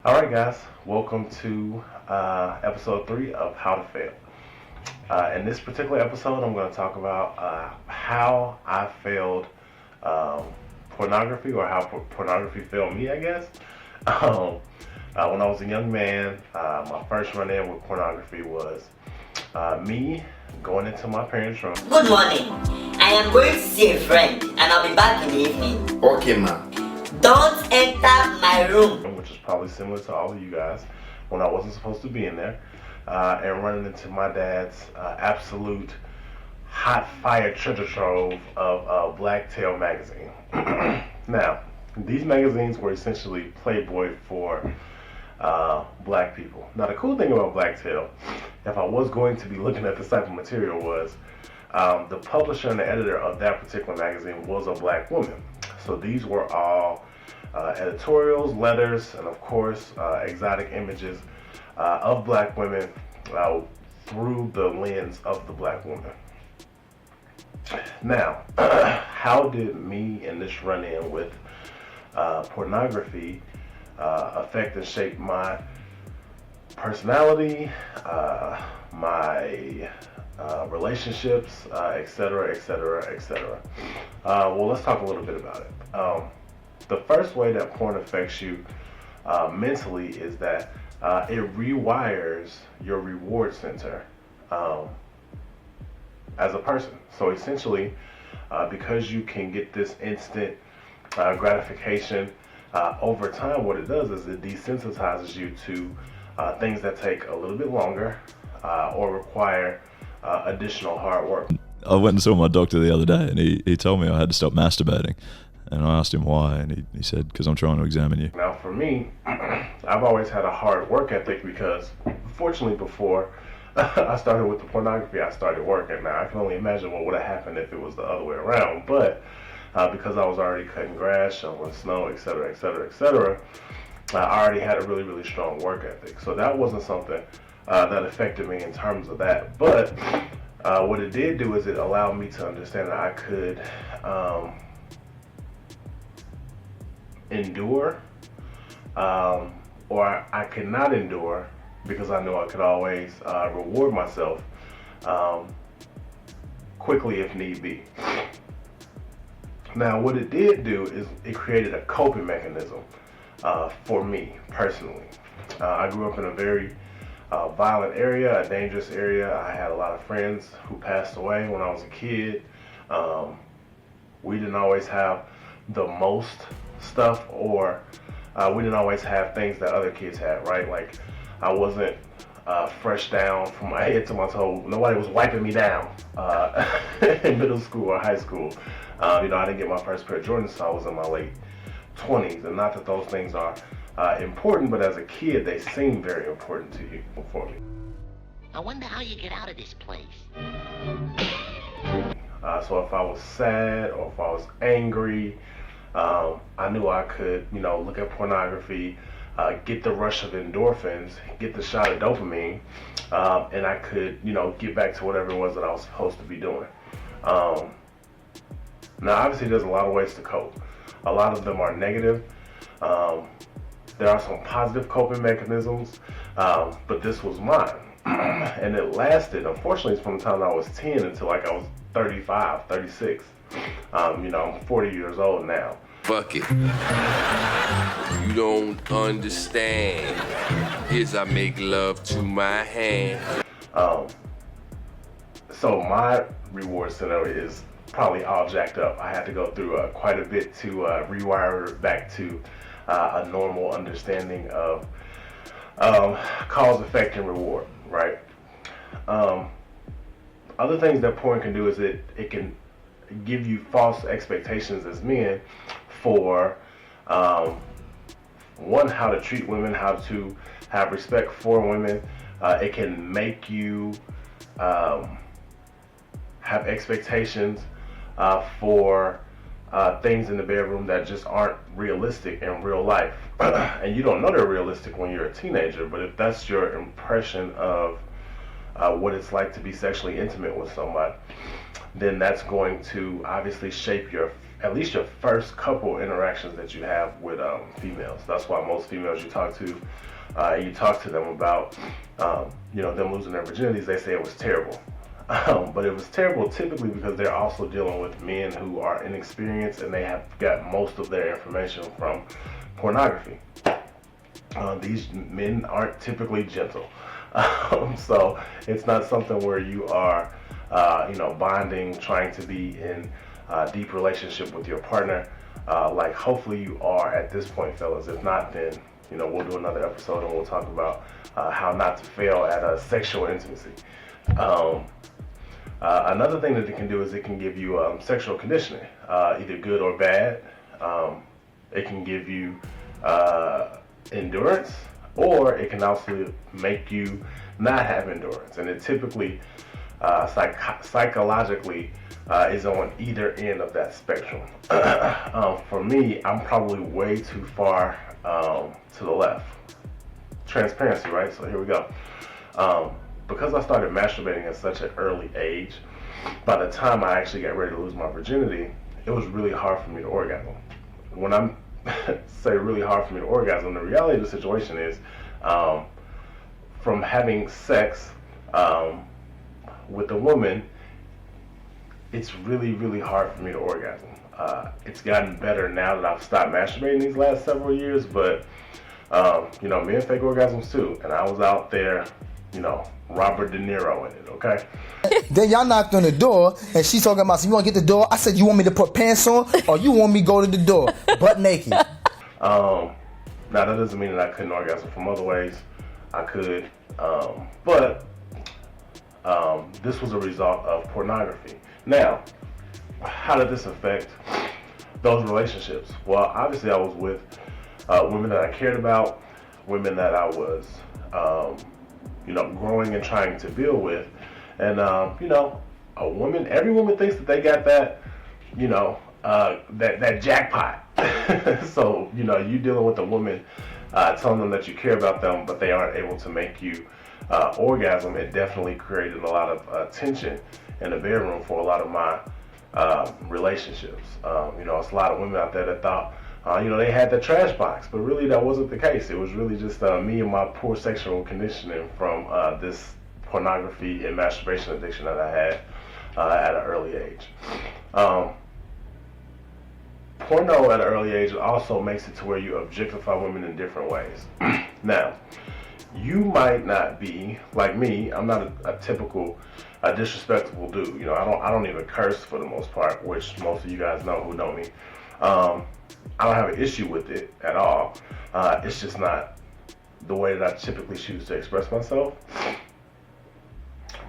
Alright guys, welcome to episode 3 of How to Fail. In this particular episode, I'm going to talk about how I failed pornography, or how pornography failed me, I guess. When I was a young man, my first run-in with pornography was me going into my parents' room. Good morning. I am going to see a friend and I'll be back in the evening. Okay, ma'am. Don't enter my room. Which is probably similar to all of you guys, when I wasn't supposed to be in there, and running into my dad's absolute hot fire treasure trove of Blacktail magazine. Now, these magazines were essentially Playboy for black people. Now, the cool thing about Blacktail, if I was going to be looking at this type of material, was the publisher and the editor of that particular magazine was a black woman. So these were all editorials, letters, and of course exotic images of black women through the lens of the black woman. Now, how did me and this run-in with pornography affect and shape my personality, my relationships, etc., etc., etc.? Well, let's talk a little bit about it. The first way that porn affects you mentally is that it rewires your reward center as a person. So essentially, because you can get this instant gratification, over time what it does is it desensitizes you to things that take a little bit longer or require additional hard work. I went and saw my doctor the other day, and he told me I had to stop masturbating. And I asked him why, and he said, because I'm trying to examine you. Now for me, I've always had a hard work ethic because, fortunately, before I started with the pornography, I started working. Now I can only imagine what would have happened if it was the other way around, but because I was already cutting grass, shoveling snow, etc., etc., etc., I already had a really, really strong work ethic. So that wasn't something that affected me in terms of that. But what it did do is it allowed me to understand that I could endure, or I could not endure, because I knew I could always reward myself quickly if need be. Now, what it did do is it created a coping mechanism for me personally. I grew up in a very violent area, a dangerous area. I had a lot of friends who passed away when I was a kid. We didn't always have the most stuff, or we didn't always have things that other kids had, right? Like, I wasn't fresh down from my head to my toe. Nobody was wiping me down in middle school or high school. I didn't get my first pair of Jordans until I was in my late 20s. And not that those things are important, but as a kid, they seem very important to you for me. I wonder how you get out of this place. So if I was sad or if I was angry, I knew I could, look at pornography, get the rush of endorphins, get the shot of dopamine, and I could, get back to whatever it was that I was supposed to be doing. Now, obviously, there's a lot of ways to cope. A lot of them are negative. There are some positive coping mechanisms, but this was mine. And it lasted, unfortunately, from the time I was 10 until like I was 35, 36. I'm 40 years old now. Fuck it. You don't understand. Is I make love to my hand. So my reward center is probably all jacked up. I had to go through quite a bit to rewire it back to a normal understanding of cause, effect, and reward, right? Other things that porn can do is it can give you false expectations as men for one, how to treat women, how to have respect for women. It can make you have expectations for things in the bedroom that just aren't realistic in real life. And you don't know they're realistic when you're a teenager, but if that's your impression of what it's like to be sexually intimate with somebody, then that's going to obviously shape at least your first couple interactions that you have with females. That's why most females you talk to them about, them losing their virginities, they say it was terrible. But it was terrible typically because they're also dealing with men who are inexperienced and they have got most of their information from pornography. These men aren't typically gentle. So it's not something where you are, bonding, trying to be in a deep relationship with your partner, like hopefully you are at this point, fellas. If not, then, we'll do another episode and we'll talk about how not to fail at sexual intimacy. Another thing that it can do is it can give you sexual conditioning, either good or bad. It can give you endurance, or it can also make you not have endurance. And it typically, psychologically, is on either end of that spectrum. For me, I'm probably way too far to the left. Transparency, right? So here we go. Because I started masturbating at such an early age, by the time I actually got ready to lose my virginity, it was really hard for me to orgasm. When I say really hard for me to orgasm, the reality of the situation is, from having sex with a woman, it's really, really hard for me to orgasm. It's gotten better now that I've stopped masturbating these last several years, but men fake orgasms too, and I was out there, Robert De Niro in it, okay? Then y'all knocked on the door, and she's talking about, so you want to get the door? I said, you want me to put pants on, or you want me to go to the door, butt naked? Now, that doesn't mean that I couldn't orgasm from other ways. I could, but this was a result of pornography. Now, how did this affect those relationships? Well, obviously I was with women that I cared about, women that I was, growing and trying to build with. And, every woman thinks that they got that, that jackpot. So, you dealing with a woman telling them that you care about them, but they aren't able to make you orgasm. It definitely created a lot of tension in the bedroom for a lot of my relationships. It's a lot of women out there that thought, they had the trash box, but really that wasn't the case. It was really just me and my poor sexual conditioning from this pornography and masturbation addiction that I had at an early age. Porno at an early age also makes it to where you objectify women in different ways. Now, you might not be like me. I'm not a typical disrespectful dude. I don't even curse for the most part, which most of you guys know who know me. I don't have an issue with it at all. It's just not the way that I typically choose to express myself.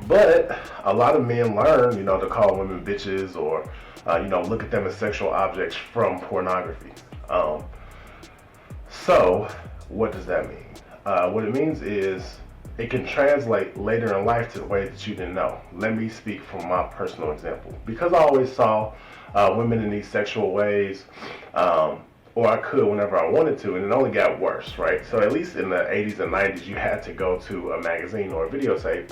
But a lot of men learn, to call women bitches or, look at them as sexual objects from pornography. So what does that mean? What it means is it can translate later in life to the way that you didn't know. Let me speak from my personal example. Because I always saw women in these sexual ways, or I could whenever I wanted to, and it only got worse, right? So at least in the 80s and 90s, you had to go to a magazine or a videotape.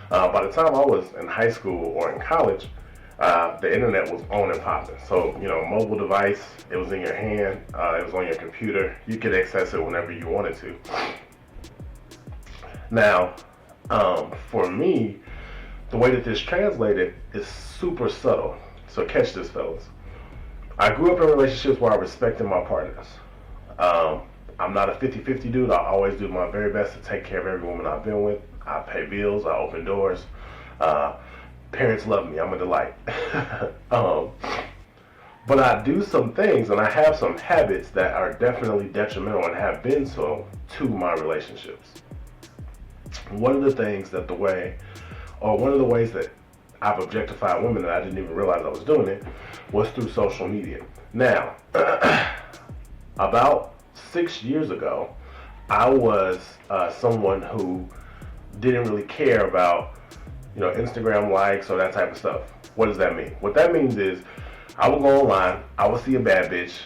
By the time I was in high school or in college, the internet was on and popping. So, mobile device, it was in your hand, it was on your computer. You could access it whenever you wanted to. Now, for me, the way that this translated is super subtle. So catch this, fellas. I grew up in relationships where I respected my partners. I'm not a 50-50 dude. I always do my very best to take care of every woman I've been with. I pay bills, I open doors. Parents love me, I'm a delight. But I do some things and I have some habits that are definitely detrimental and have been so to my relationships. One of the ways that I've objectified women that I didn't even realize I was doing it was through social media. Now, about 6 years ago, I was someone who didn't really care about, Instagram likes or that type of stuff. What does that mean? What that means is I would go online, I would see a bad bitch,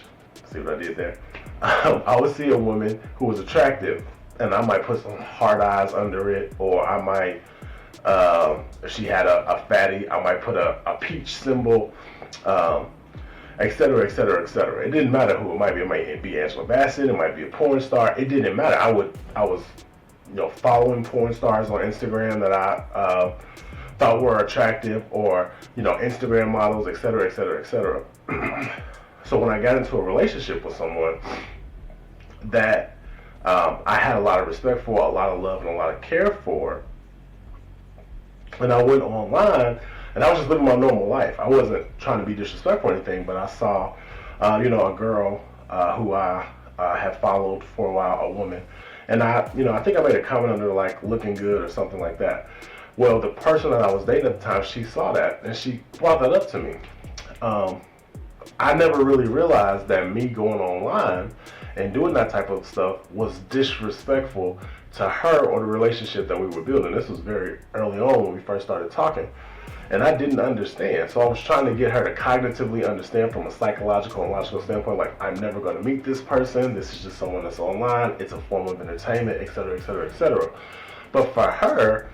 see what I did there? I would see a woman who was attractive and I might put some hard eyes under it, or I might If she had a fatty, I might put a peach symbol, et cetera, et cetera, et cetera. It didn't matter who it might be. It might be Angela Bassett. It might be a porn star. It didn't matter. I was, following porn stars on Instagram that I thought were attractive, or Instagram models, et cetera, et cetera, et cetera. So when I got into a relationship with someone that I had a lot of respect for, a lot of love, and a lot of care for, and I went online, and I was just living my normal life. I wasn't trying to be disrespectful or anything, but I saw, a girl who I had followed for a while, a woman, and I think I made a comment under like looking good or something like that. Well, the person that I was dating at the time, she saw that, and she brought that up to me. I never really realized that me going online and doing that type of stuff was disrespectful to her or the relationship that we were building. This was very early on when we first started talking, and I didn't understand. So I was trying to get her to cognitively understand from a psychological and logical standpoint, like, I'm never going to meet this person. This is just someone that's online. It's a form of entertainment, et cetera, et cetera, et cetera. But for her,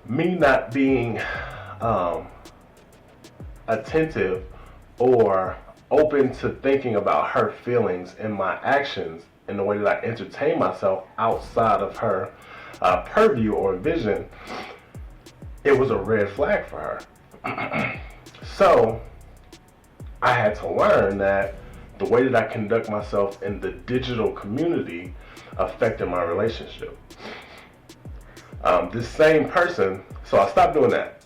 me not being attentive or open to thinking about her feelings and my actions in the way that I entertain myself outside of her purview or vision, it was a red flag for her. So I had to learn that the way that I conduct myself in the digital community affected my relationship. This same person, so I stopped doing that.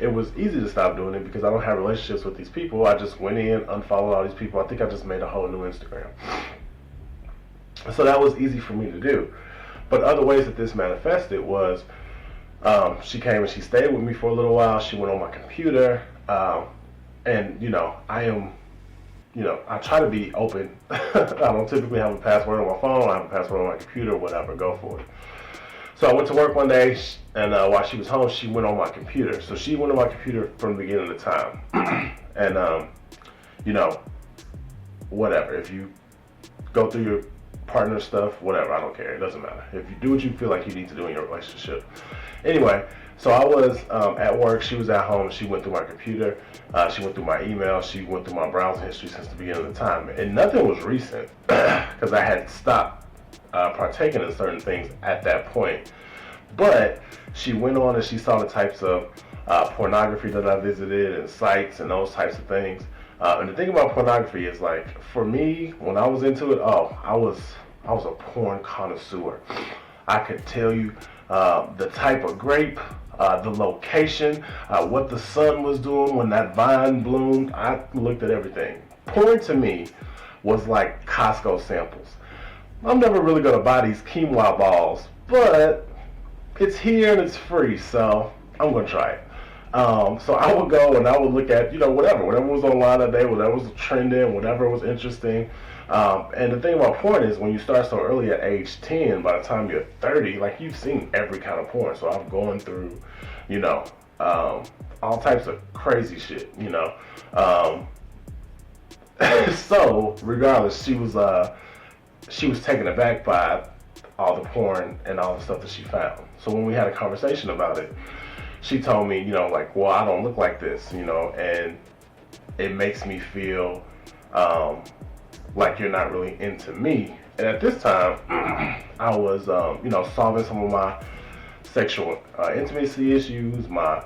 It was easy to stop doing it because I don't have relationships with these people. I just went in, unfollowed all these people. I think I just made a whole new Instagram. So that was easy for me to do. But other ways that this manifested was, she came and she stayed with me for a little while. She went on my computer, and I try to be open. I don't typically have a password on my phone. I have a password on my computer, whatever, go for it. So I went to work one day, and while she was home, she went on my computer. So she went on my computer from the beginning of the time. And, whatever. If you go through your partner stuff, whatever, I don't care. It doesn't matter. If you do what you feel like you need to do in your relationship. Anyway, so I was at work. She was at home. She went through my computer. She went through my email. She went through my browsing history since the beginning of the time. And nothing was recent because I had stopped partaking in certain things at that point. But she went on and she saw the types of pornography that I visited and sites and those types of things. And the thing about pornography is, like, for me, when I was into it, I was a porn connoisseur. I could tell you the type of grape, the location, what the sun was doing when that vine bloomed. I looked at everything. Porn to me was like Costco samples. I'm never really going to buy these quinoa balls, but it's here and it's free, so I'm going to try it. So I would go and I would look at, whatever was online that day, whatever was trending, whatever was interesting. And the thing about porn is when you start so early at age 10, by the time you're 30, like, you've seen every kind of porn. So I've gone through, all types of crazy shit, So regardless, she was taken aback by all the porn and all the stuff that she found. So when we had a conversation about it, she told me, well, I don't look like this, and it makes me feel like you're not really into me. And at this time, I was, solving some of my sexual intimacy issues, my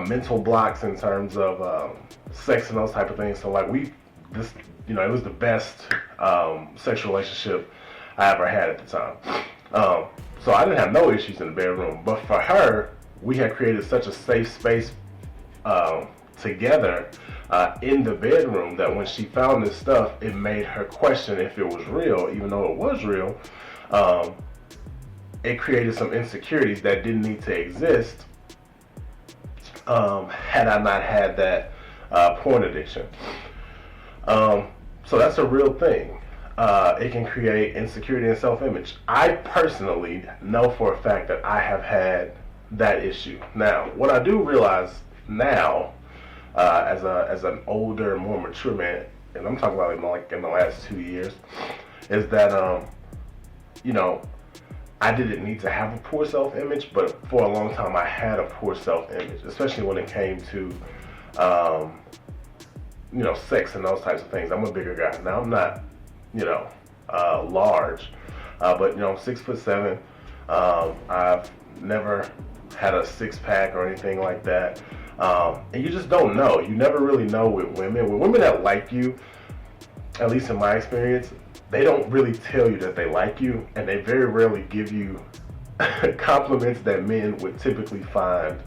mental blocks in terms of sex and those type of things. So like it was the best sexual relationship I ever had at the time. So I didn't have no issues in the bedroom, but for her, we had created such a safe space together in the bedroom that when she found this stuff, it made her question if it was real. Even though it was real, it created some insecurities that didn't need to exist had I not had that porn addiction. So that's a real thing. It can create insecurity and self-image. I personally know for a fact that I have had that issue. Now, what I do realize now, as an older, more mature man, and I'm talking about in the last 2 years, is that I didn't need to have a poor self-image, but for a long time I had a poor self-image, especially when it came to, sex and those types of things. I'm a bigger guy. Now I'm not, large, but I'm 6'7". I've never had a six-pack or anything like that. And you just don't know. You never really know with women. With women that like you, at least in my experience, they don't really tell you that they like you, and they very rarely give you compliments that men would typically find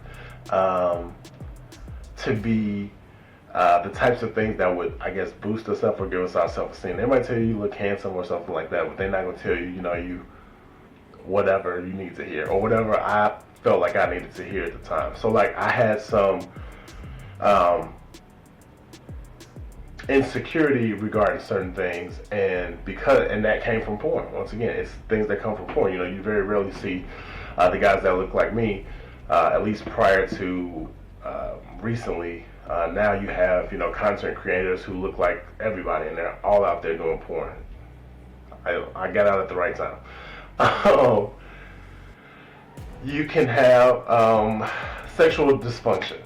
to be the types of things that would, I guess, boost us up or give us our self-esteem. They might tell you look handsome or something like that, but they're not going to tell you, you whatever you need to hear or whatever I felt like I needed to hear at the time. So like I had some insecurity regarding certain things, and that came from porn. Once again, it's things that come from porn. You very rarely see the guys that look like me, at least prior to recently. Now you have content creators who look like everybody, and they're all out there doing porn. I got out at the right time. You can have sexual dysfunction.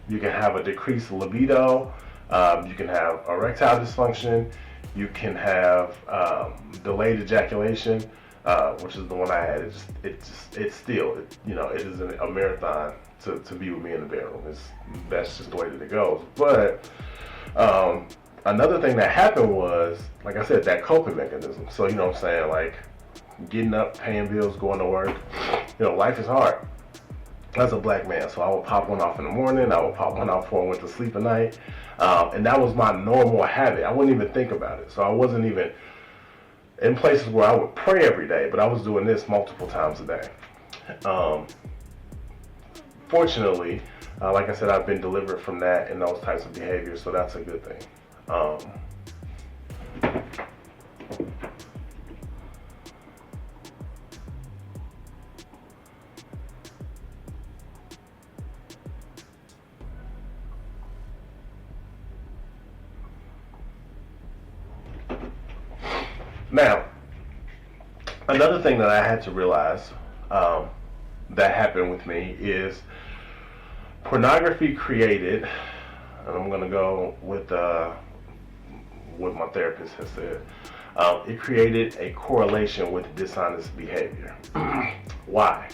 You can have a decreased libido. You can have erectile dysfunction. You can have delayed ejaculation, which is the one I had. It is a marathon to be with me in the bedroom. That's just the way that it goes. But another thing that happened was, like I said, that coping mechanism. So what I'm saying, like getting up, paying bills, going to work. Life is hard. As a black man, so I would pop one off in the morning, I would pop one off before I went to sleep at night, and that was my normal habit. I wouldn't even think about it, so I wasn't even in places where I would pray every day, but I was doing this multiple times a day. Fortunately, like I said, I've been delivered from that and those types of behaviors, so that's a good thing. Now, another thing that I had to realize that happened with me is pornography created, and I'm going to go with what my therapist has said, it created a correlation with dishonest behavior. Why?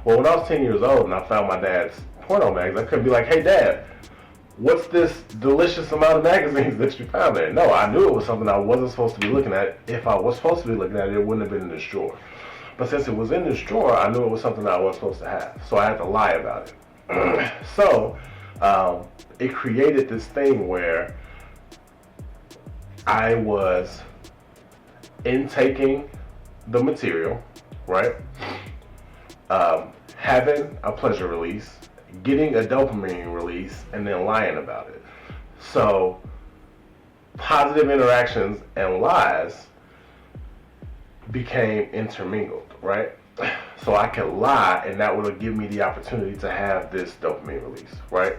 Well, when I was 10 years old and I found my dad's porno mags, I couldn't be like, hey Dad, what's this delicious amount of magazines that you found there? No, I knew it was something I wasn't supposed to be looking at. If I was supposed to be looking at it, it wouldn't have been in this drawer. But since it was in this drawer, I knew it was something I wasn't supposed to have. So I had to lie about it. So it created this thing where I was intaking the material, right? Having a pleasure release, getting a dopamine release, and then lying about it. So positive interactions and lies became intermingled, right? So I could lie, and that would give me the opportunity to have this dopamine release, right?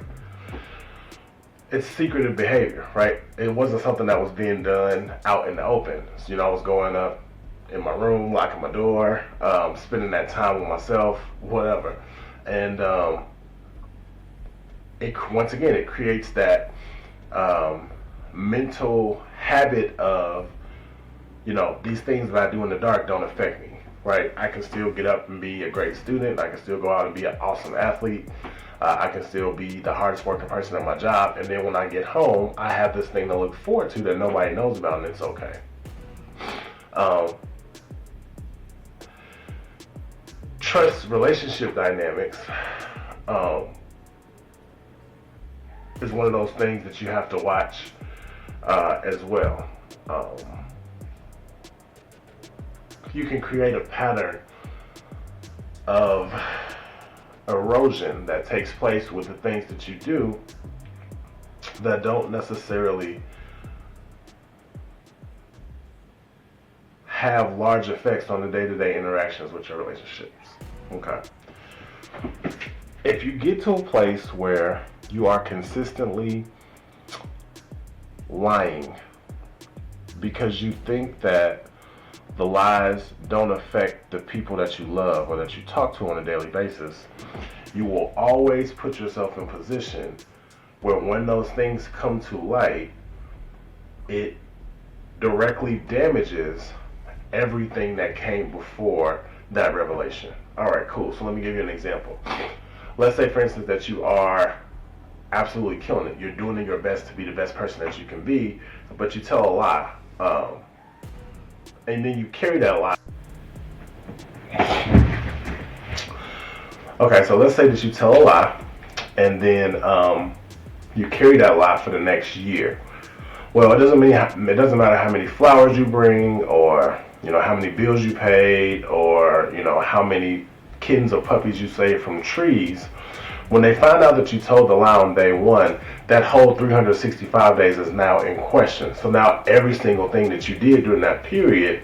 It's secretive behavior, right? It wasn't something that was being done out in the open. So, I was going up in my room, locking my door, spending that time with myself, whatever. And once again, it creates that mental habit of, these things that I do in the dark don't affect me, right? I can still get up and be a great student. I can still go out and be an awesome athlete. I can still be the hardest working person at my job. And then when I get home, I have this thing to look forward to that nobody knows about, and it's okay. Trust relationship dynamics is one of those things that you have to watch as well. You can create a pattern of erosion that takes place with the things that you do that don't necessarily have large effects on the day-to-day interactions with your relationships. Okay. If you get to a place where you are consistently lying because you think that the lies don't affect the people that you love or that you talk to on a daily basis, you will always put yourself in position where when those things come to light, it directly damages everything that came before that revelation. All right, cool. So let me give you an example. Let's say, for instance, that you are absolutely killing it. You're doing your best to be the best person that you can be, but you tell a lie. And then you carry that lie. Okay, so let's say that you tell a lie, and then you carry that lie for the next year. Well, it doesn't matter how many flowers you bring, or how many bills you paid, or how many kittens or puppies you saved from trees. When they find out that you told the lie on day one, that whole 365 days is now in question. So now every single thing that you did during that period,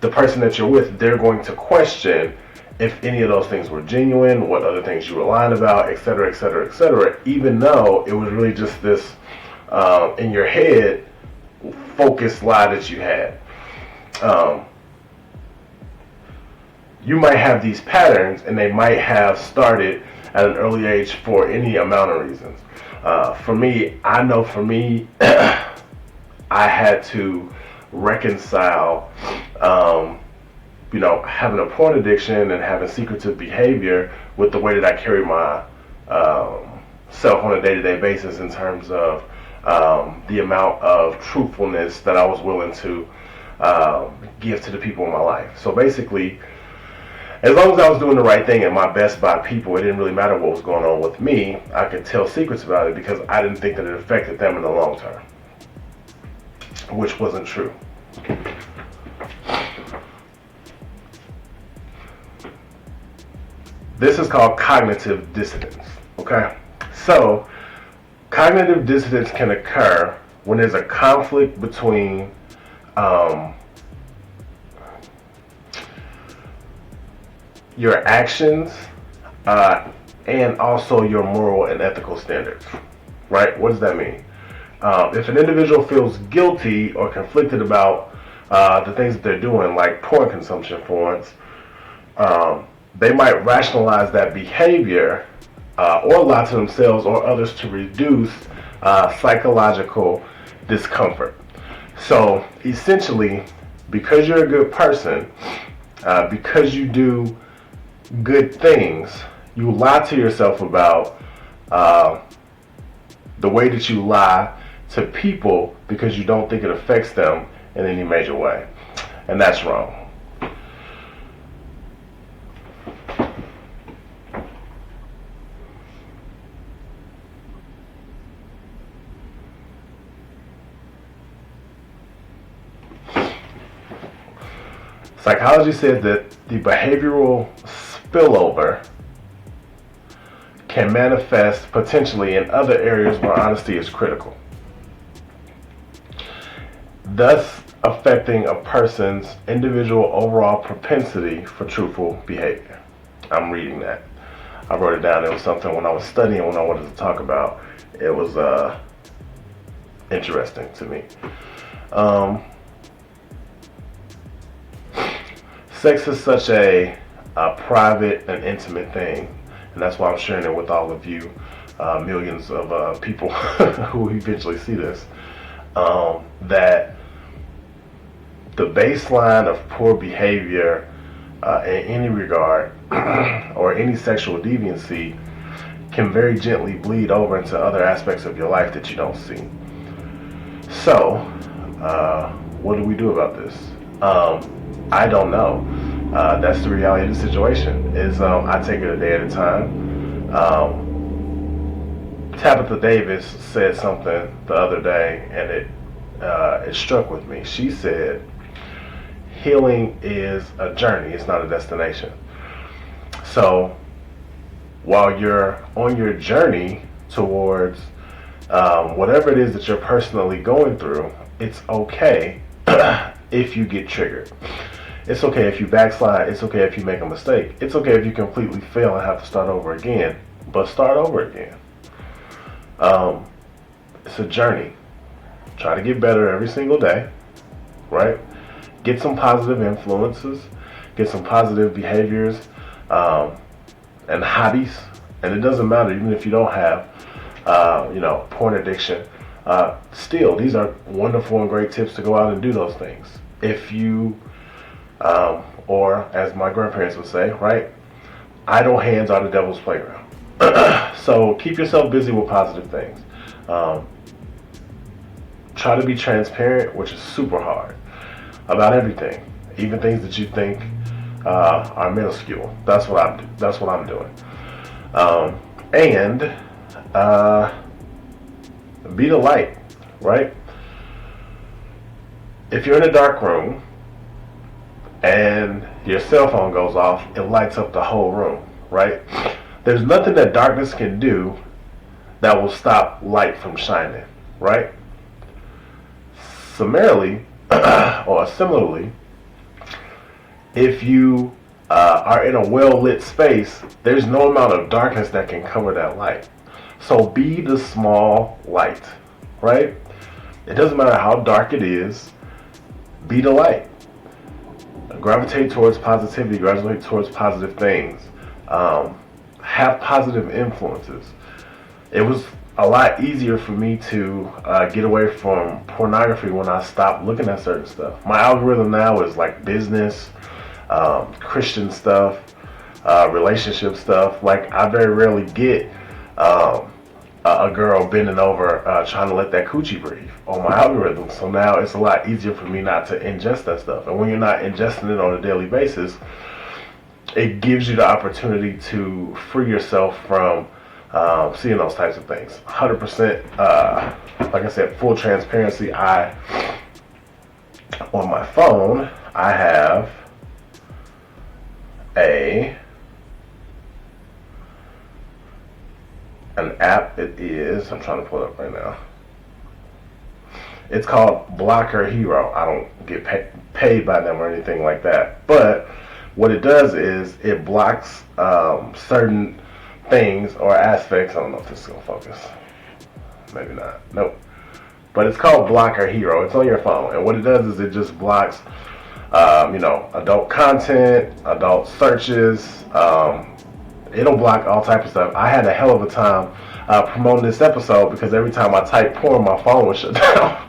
the person that you're with, they're going to question if any of those things were genuine, what other things you were lying about, etc., etc., etc., even though it was really just this in your head focused lie that you had. You might have these patterns, and they might have started at an early age for any amount of reasons. For me, I know I had to reconcile, having a porn addiction and having secretive behavior with the way that I carry my self on a day-to-day basis in terms of the amount of truthfulness that I was willing to give to the people in my life. So basically, as long as I was doing the right thing and my best by people, it didn't really matter what was going on with me. I could tell secrets about it because I didn't think that it affected them in the long term, which wasn't true. This is called cognitive dissonance, okay? So, cognitive dissonance can occur when there's a conflict between your actions and also your moral and ethical standards, right? What does that mean? If an individual feels guilty or conflicted about the things that they're doing, like porn consumption, for instance, they might rationalize that behavior or lie to themselves or others to reduce psychological discomfort. So essentially, because you're a good person, because you do good things, you lie to yourself about the way that you lie to people because you don't think it affects them in any major way. And that's wrong. Psychology says that the behavioral spillover can manifest potentially in other areas where honesty is critical, thus affecting a person's individual overall propensity for truthful behavior. I'm reading that. I wrote it down. It was something when I was studying, when I wanted to talk about. It was interesting to me. Sex is such a private and intimate thing, and that's why I'm sharing it with all of you, millions of people who eventually see this, that the baseline of poor behavior in any regard or any sexual deviancy can very gently bleed over into other aspects of your life that you don't see. So, what do we do about this? I don't know. That's the reality of the situation. I take it a day at a time. Tabitha Davis said something the other day, and it struck with me. She said, "Healing is a journey; it's not a destination." So, while you're on your journey towards whatever it is that you're personally going through, it's okay if you get triggered. It's okay if you backslide. It's okay if you make a mistake. It's okay if you completely fail and have to start over again. But start over again. It's a journey. Try to get better every single day, right? get some positive influences, get some positive behaviors, and hobbies. And it doesn't matter, even if you don't have, porn addiction. Still, these are wonderful and great tips to go out and do those things. If you, or as my grandparents would say, right, idle hands are the devil's playground. So keep yourself busy with positive things. Try to be transparent, which is super hard, about everything, even things that you think are minuscule. That's what I'm doing. And be the light, right? If you're in a dark room and your cell phone goes off, it lights up the whole room, right? There's nothing that darkness can do that will stop light from shining, right? Similarly, if you are in a well-lit space, there's no amount of darkness that can cover that light. So be the small light, right? It doesn't matter how dark it is, be the light. Gravitate towards positivity, gravitate towards positive things. Have positive influences. It was a lot easier for me to get away from pornography when I stopped looking at certain stuff. My algorithm now is like business, Christian stuff, relationship stuff. Like, I very rarely get a girl bending over trying to let that coochie breathe on my algorithm. So now it's a lot easier for me not to ingest that stuff. And when you're not ingesting it on a daily basis, it gives you the opportunity to free yourself from seeing those types of things. 100%, like I said, full transparency. On my phone, I have an app. I'm trying to pull it up right now. It's called Blocker Hero. I don't get paid by them or anything like that. But what it does is it blocks certain things or aspects. I don't know if this is going to focus. Maybe not. Nope. But it's called Blocker Hero. It's on your phone. And what it does is it just blocks, adult content, adult searches. It'll block all type of stuff. I had a hell of a time promoting this episode because every time I type porn, my phone would shut down.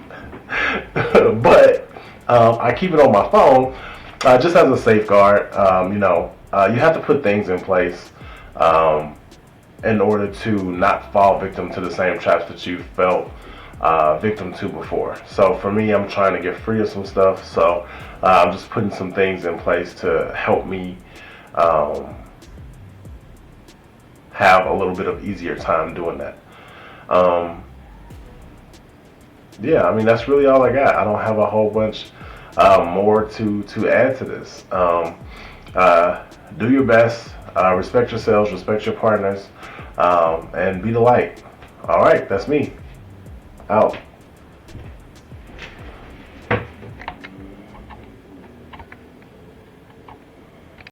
But I keep it on my phone just as a safeguard. You have to put things in place in order to not fall victim to the same traps that you felt victim to before. So for me, I'm trying to get free of some stuff. So I'm just putting some things in place to help me have a little bit of easier time doing that. That's really all I got. I don't have a whole bunch more to add to this. Do your best, respect yourselves, respect your partners, and be the light. All right, that's me. Out.